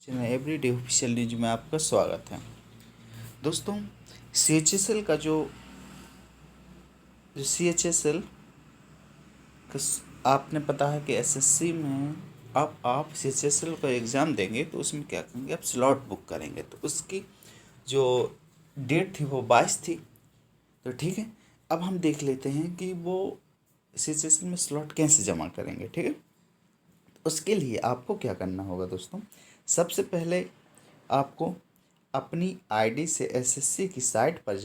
Channel everyday official news में आपका स्वागत है। दोस्तों, CHSL का जो CHSL का आपने पता है कि SSC में अब आप CHSL का एग्ज़ाम देंगे तो उसमें क्या करेंगे, आप स्लॉट बुक करेंगे। तो उसकी जो डेट थी वो 22 थी। तो ठीक है, अब हम देख लेते हैं कि वो CHSL में स्लॉट कैसे जमा करेंगे। ठीक है, उसके लिए आपको क्या करना होगा दोस्तों, सबसे पहले आपको अपनी आईडी से एसएससी की साइट पर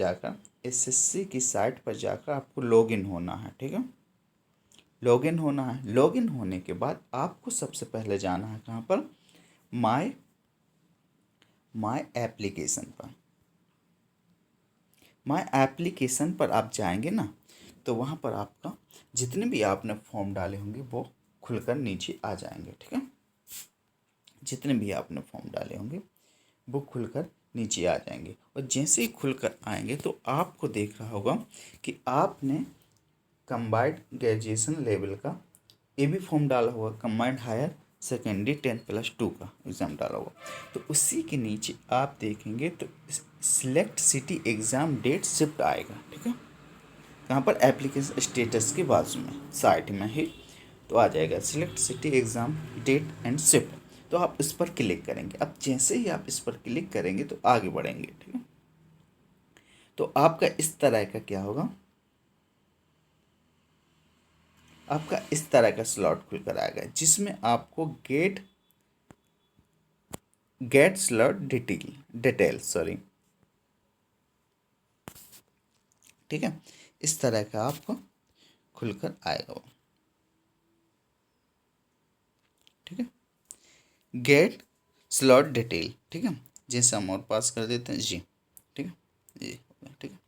जाकर आपको लॉगिन होना है। ठीक है, लॉगिन होना है। लॉगिन होने के बाद आपको सबसे पहले जाना है कहाँ पर, माय माय एप्लीकेशन पर। माय एप्लीकेशन पर आप जाएंगे ना, तो वहाँ पर आपका जितने भी आपने फॉर्म डाले होंगे वो खुलकर नीचे आ जाएंगे। ठीक है, जितने भी आपने फॉर्म डाले होंगे वो खुलकर नीचे आ जाएंगे। और जैसे ही खुलकर आएंगे तो आपको देख रहा होगा कि आपने कंबाइंड ग्रेजुएशन लेवल का ये भी फॉर्म डाला हुआ, कंबाइंड हायर सेकेंडरी 10+2 का एग्ज़ाम डाला हुआ। तो उसी के नीचे आप देखेंगे तो select city exam date shift आएगा। ठीक है, यहाँ पर एप्लीकेशन स्टेटस के बाजू में साइट में ही तो आ जाएगा select city exam date and shift. तो आप इस पर क्लिक करेंगे। अब जैसे ही आप इस पर क्लिक करेंगे तो आगे बढ़ेंगे। ठीक है, तो आपका इस तरह का क्या होगा, आपका इस तरह का स्लॉट खुलकर आएगा जिसमें आपको गेट स्लॉट डिटेल सॉरी। ठीक है, इस तरह का आपको खुलकर आएगा वो। ठीक है, गेट स्लॉट डिटेल। ठीक है, जैसे हम और पास कर देते हैं जी। ठीक है जी, ठीक है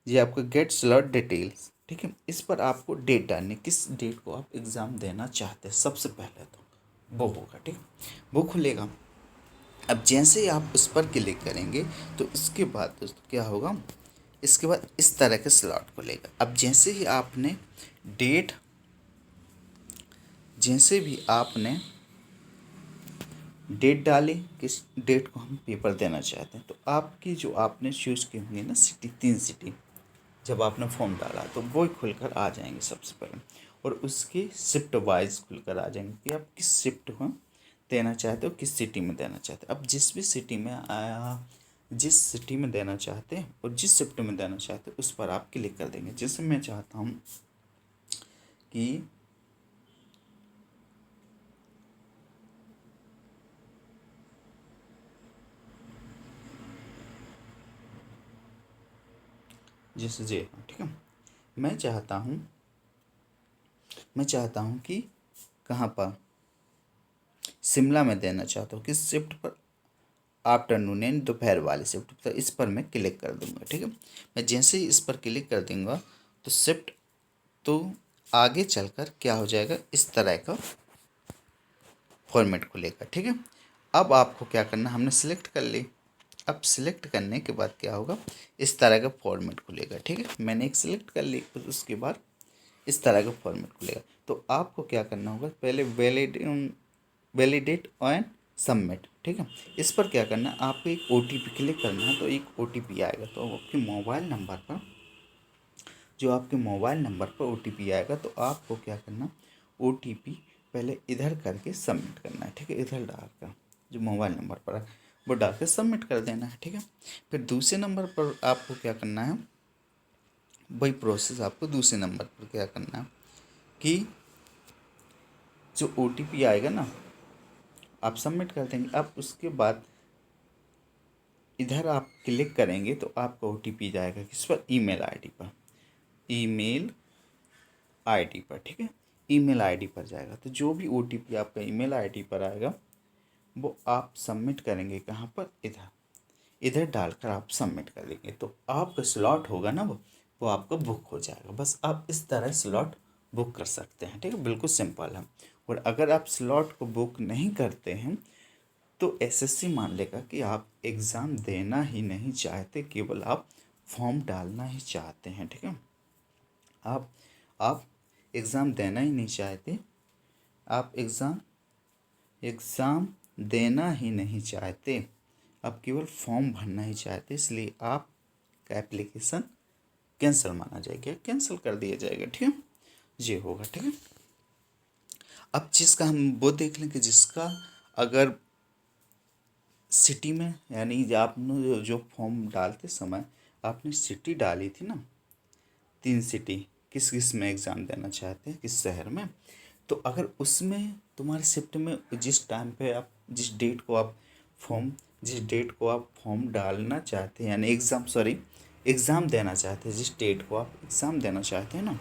जी, आपको गेट स्लॉट डिटेल्स। ठीक है, इस पर आपको डेट डालनी, किस डेट को आप एग्ज़ाम देना चाहते हैं सबसे पहले तो वो होगा। ठीक है, वो खुलेगा। अब जैसे ही आप उस पर क्लिक करेंगे तो इसके बाद दोस्तों क्या होगा, इसके बाद इस तरह के स्लॉट खुलेगा। अब डेट जैसे भी आपने डेट डाली, किस डेट को हम पेपर देना चाहते हैं, तो आपकी जो आपने चूज़ की होंगी ना सिटी, 3 सिटी जब आपने फॉर्म डाला तो वो खुलकर आ जाएंगे सबसे पहले। और उसकी शिफ्ट वाइज खुलकर आ जाएंगे कि आप किस शिफ्ट को देना चाहते हो, किस सिटी में देना चाहते हो। अब जिस भी सिटी में आया, जिस सिटी में देना चाहते हैं और जिस शिफ्ट में देना चाहते हैं उस पर आप क्लिक कर देंगे। जैसे मैं चाहता हूँ कि जैसे जी हाँ, ठीक है, मैं चाहता हूँ कि कहाँ पर, शिमला में देना चाहता हूँ, किस शिफ्ट पर, आफ्टरनून यानी दोपहर वाली शिफ्ट। तो इस पर मैं क्लिक कर दूंगा। ठीक है, मैं जैसे ही इस पर क्लिक कर दूंगा तो शिफ्ट तो आगे चलकर क्या हो जाएगा, इस तरह का फॉर्मेट खुलेगा। ठीक है, अब आपको क्या करना, हमने सिलेक्ट कर ली। अब सिलेक्ट करने के बाद क्या होगा, इस तरह का फॉर्मेट खुलेगा। ठीक है, मैंने एक सिलेक्ट कर ली, उसके बाद इस तरह का फॉर्मेट खुलेगा। तो आपको क्या करना होगा, पहले वैलिडेट एंड सबमिट। ठीक है, इस पर क्या करना है, आपको एक OTP क्लिक करना है। तो एक OTP आएगा, तो आपके मोबाइल नंबर पर, जो आपके मोबाइल नंबर पर OTP आएगा, तो आपको क्या करना, OTP पहले इधर करके सबमिट करना है। ठीक है, इधर डालकर जो मोबाइल नंबर पर है वो डालकर सबमिट कर देना है। ठीक है, फिर दूसरे नंबर पर आपको क्या करना है, वही प्रोसेस आपको दूसरे नंबर पर क्या करना है कि जो OTP आएगा ना आप सबमिट कर देंगे। अब उसके बाद इधर आप क्लिक करेंगे तो आपका OTP जाएगा किस पर, ईमेल आईडी पर। ठीक है, ईमेल आईडी पर जाएगा। तो जो भी OTP आपका ईमेल आईडी पर आएगा वो आप सबमिट करेंगे कहाँ पर, इधर इधर डालकर आप सबमिट कर देंगे। तो आपका स्लॉट होगा ना वो आपका बुक हो जाएगा। बस आप इस तरह स्लॉट बुक कर सकते हैं। ठीक है, बिल्कुल सिंपल है। और अगर आप स्लॉट को बुक नहीं करते हैं तो SSC मान लेगा कि आप एग्ज़ाम देना ही नहीं चाहते, केवल आप फॉर्म डालना ही चाहते हैं। ठीक है, आप आप एग्ज़ाम देना ही नहीं चाहते, आप एग्ज़ाम देना ही नहीं चाहते, आप केवल फॉर्म भरना ही चाहते, इसलिए आपका एप्लीकेशन कैंसिल माना जाएगा, कैंसिल कर दिया जाएगा। ठीक है, ये होगा। ठीक है, अब जिसका हम वो देख लें कि जिसका अगर सिटी में, यानी आपने जो फॉर्म डालते समय आपने सिटी डाली थी ना, 3 सिटी, किस किस में एग्ज़ाम देना चाहते हैं, किस शहर में, तो अगर उसमें तुम्हारे शिफ्ट में जिस टाइम पे आप, जिस डेट को आप फॉर्म डालना चाहते हैं, यानी एग्ज़ाम देना चाहते हैं, जिस डेट को आप एग्ज़ाम देना चाहते हैं ना,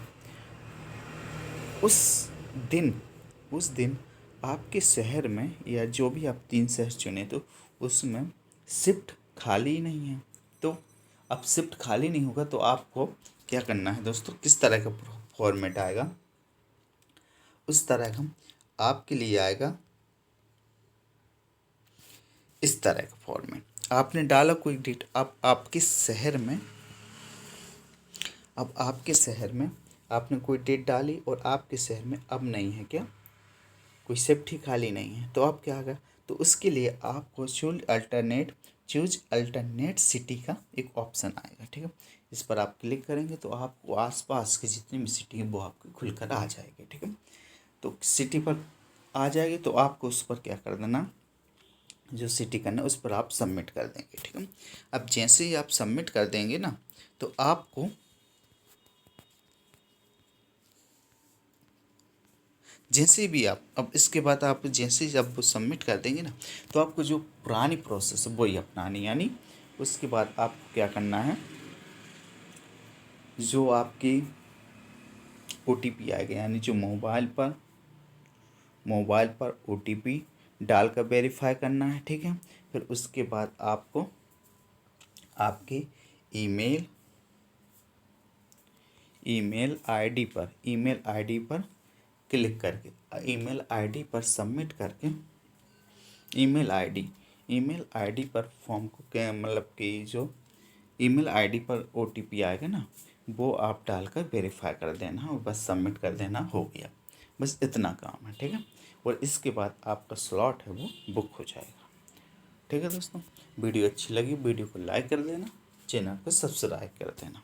उस दिन आपके शहर में, या जो भी आप 3 शहर चुने, तो उसमें शिफ्ट खाली नहीं है। तो अब शिफ्ट खाली नहीं होगा तो आपको क्या करना है दोस्तों, किस तरह का फॉर्मेट आएगा, उस तरह का आपके लिए आएगा इस तरह का फॉर्मेट। आपने डाला कोई डेट, अब आपके शहर में आपने कोई डेट डाली और आपके शहर में अब नहीं है क्या, कोई शिफ्ट ही खाली नहीं है, तो अब क्या होगा, तो उसके लिए आपको चूज अल्टरनेट सिटी का एक ऑप्शन आएगा। ठीक है, इस पर आप क्लिक करेंगे तो आपको आसपास की जितनी भी सिटी है वो आपकी खुलकर आ जाएगी। ठीक है, तो सिटी पर आ जाएगी तो आपको उस पर क्या कर देना, जो सिटी करना है उस पर आप सबमिट कर देंगे। ठीक है, अब जैसे ही आप सबमिट कर देंगे ना, तो आपको जैसे भी आप, अब इसके बाद आप जैसे ही आप सबमिट कर देंगे ना, तो आपको जो पुरानी प्रोसेस है वही अपनानी, यानी उसके बाद आपको क्या करना है, जो आपकी OTP आएगा, यानी जो मोबाइल पर OTP डालकर वेरीफाई करना है। ठीक है, फिर उसके बाद आपको आपके ईमेल आईडी पर क्लिक करके, ईमेल आईडी पर सबमिट करके, ईमेल आईडी पर फॉर्म को क्या, मतलब कि जो ईमेल आईडी पर OTP आएगा ना, वो आप डालकर वेरीफाई कर देना और बस सबमिट कर देना, हो गया। बस इतना काम है। ठीक है, और इसके बाद आपका स्लॉट है वो बुक हो जाएगा। ठीक है दोस्तों, वीडियो अच्छी लगी वीडियो को लाइक कर देना, चैनल को सब्सक्राइब कर देना।